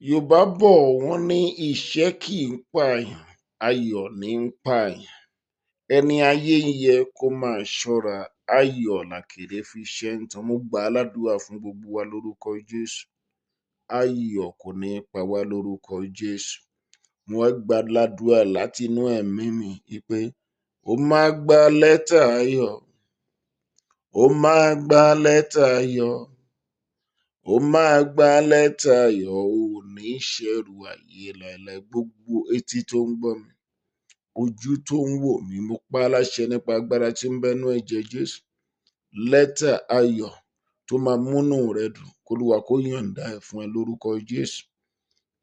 Yorùbá bọ̀ wọ́n ní ìṣẹ́ kì í pààyàn, ayọ̀ ní í pààyàn. Ẹni ayé ń yẹ kó máa ṣọ́ra, ayọ̀ làkèrè fi ṣẹ́ ń tan. Mo gbà á ládùúrà fún gbogbo wa lórúkọ Jésù. Ayọ̀ kò ní í pa wá lórúkọ Jésù. Mo wá gbà á ládùúrà láti inú ẹ̀mí mi pé ó máa gba lẹ́tà ayọ̀, ó máa gba lẹ́tà ayọ̀, ó máa gba lẹ́tà ayọ̀, ò ní ṣẹ̀rù ayé láéláé. Gbogbo etí tó ń gbọ́ mi, ojú tó ń wò mí, mo pa á láṣẹ nípa agbára tí ń bẹnú ẹ̀jẹ̀ Jésù. Lẹ́tà ayọ̀ tó máa múnú rẹ dùn, k'Olúwa kó yọ̀ǹda ẹ̀ fún ẹ lórúkọ Jésù.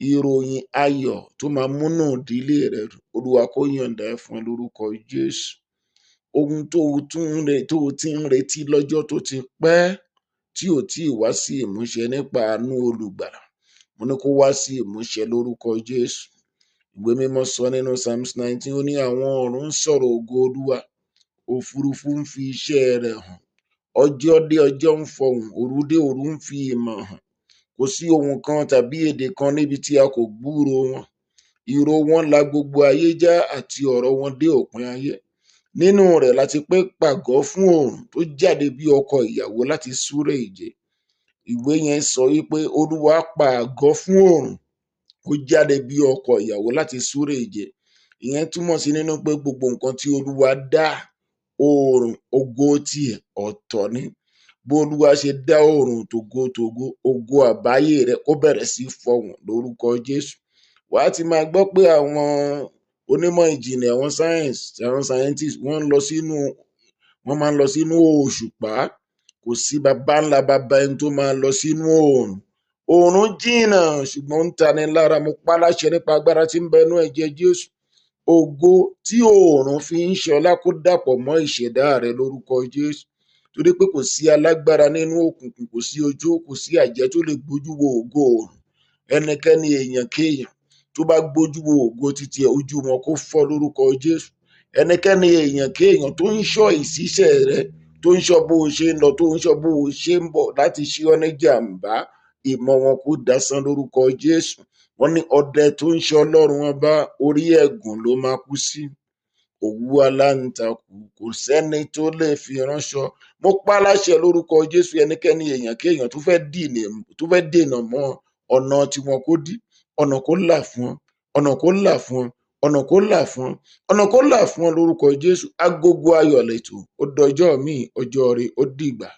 Ìròyìn ayọ̀ tó máa múnú ìdílé rẹ dùn, Olúwa kó yọ̀ǹda ẹ̀ fún ẹ lórúkọ Jésù. Ohun tó o ti ń retí lọ́jọ́ tó ti pẹ́ tí ò tí ì wá sí ìmúṣẹ nípa àánú olùgbàlà, mo ní kó wá sí ìmúṣẹ lórúkọ Jésù. Ìwé mímọ́ sọ nínú Psalms 19, ó ní àwọn ọ̀run ń sọ̀rọ̀ ògo Olúwa, òfurufú ń fi iṣẹ́ rẹ̀ hàn. Ọjọ́ dé ọjọ́ ń fọhùn, òru dé òru ń fi ìmọ̀ hàn. Kò sí ohun kan tàbí èdè kan níbi tí a kò gbúròó wọn. Ìró wọn la gbogbo ayé já àti ọ̀rọ̀ wọn dé òpin ayé. Nínú rẹ̀ láti pé pàgọ́ fún oòrùn tó jáde bí ọkọ ìyàwó láti súré ìje. Ìwé yẹn sọ wípé Olúwa pa àgọ́ fún oòrùn, ó jáde bí ọkọ ìyàwó láti súré ìje. Ìyẹn túmọ̀ sí nínú pé gbogbo nǹkan tí Olúwa dá, oòrùn ògo tiẹ̀ ọ̀tọ̀ ni. Bó Olúwa ṣe dá oòrùn tògótògó, ògo àbáyé rẹ̀ kó bẹ̀rẹ̀ sí fọhùn lórúkọ Jésù. Wàá ti máa gbọ́ pé àwọn onímọ̀ ìjìnlẹ̀, àwọn scientists, wọ́n máa ń lọ sínú òṣùpá. Kò sí baba ńlá baba ẹni tó máa lọ sínú oòrùn. Oòrùn jìnnà ṣùgbọ́n ń tani lára. Mo pa láṣẹ nípa agbára tí ń bẹnú ẹ̀jẹ̀ Jésù. Ògo tí oòrùn fi ń ṣọlá kó dàpọ̀ mọ́ ìṣẹ̀dá rẹ lórúkọ Jésù. Torí pé kò sí alágbára nínú òkùnkùn, kò sí ojo, kò sí àjẹ́ tó lè gbójú wo ògo oòrùn. Ẹnikẹ́ni, èèyàn kéèyàn tó bá gbójú wo ògo títí ẹ̀, ojú wọn kó fọ́ lórúkọ Jésù. Ẹnikẹ́ni, èèyàn kéèyàn tó ń ṣọ́ ìṣiṣẹ́ rẹ, tó ń ṣọ́ bó o ṣe ń lọ, tó ń ṣọ́ bó o ṣe ń bọ̀ láti ṣe ọ́ ní jàǹbá, ìmọ̀ wọn kó dasán lórúkọ Jésù. Wọ́n ní ọdẹ tó ń ṣọ́ Ọlọ́run ọba, orí ẹ̀gún ló máa kú sí. Òwú aláǹtakùn kò sẹ́ni tó lè fi ránṣọ. Mo pa láṣẹ lórúkọ Jésù. Ẹnikẹ́ni, èèyàn kéèyàn tó fẹ́ dènà mọ́ ọ̀nà tí wọn kó dí, ọ̀nà kó là fún ọ, ọ̀nà kó là fún ọ, ọ̀nà kó là fún ọ, ọ̀nà kó là fún ọ lórúkọ Jésù. Agogo ayọ̀ lẹ́tọ̀, ó dọjọ́ míì, ọjọ́ rẹ̀ ó dìgbà.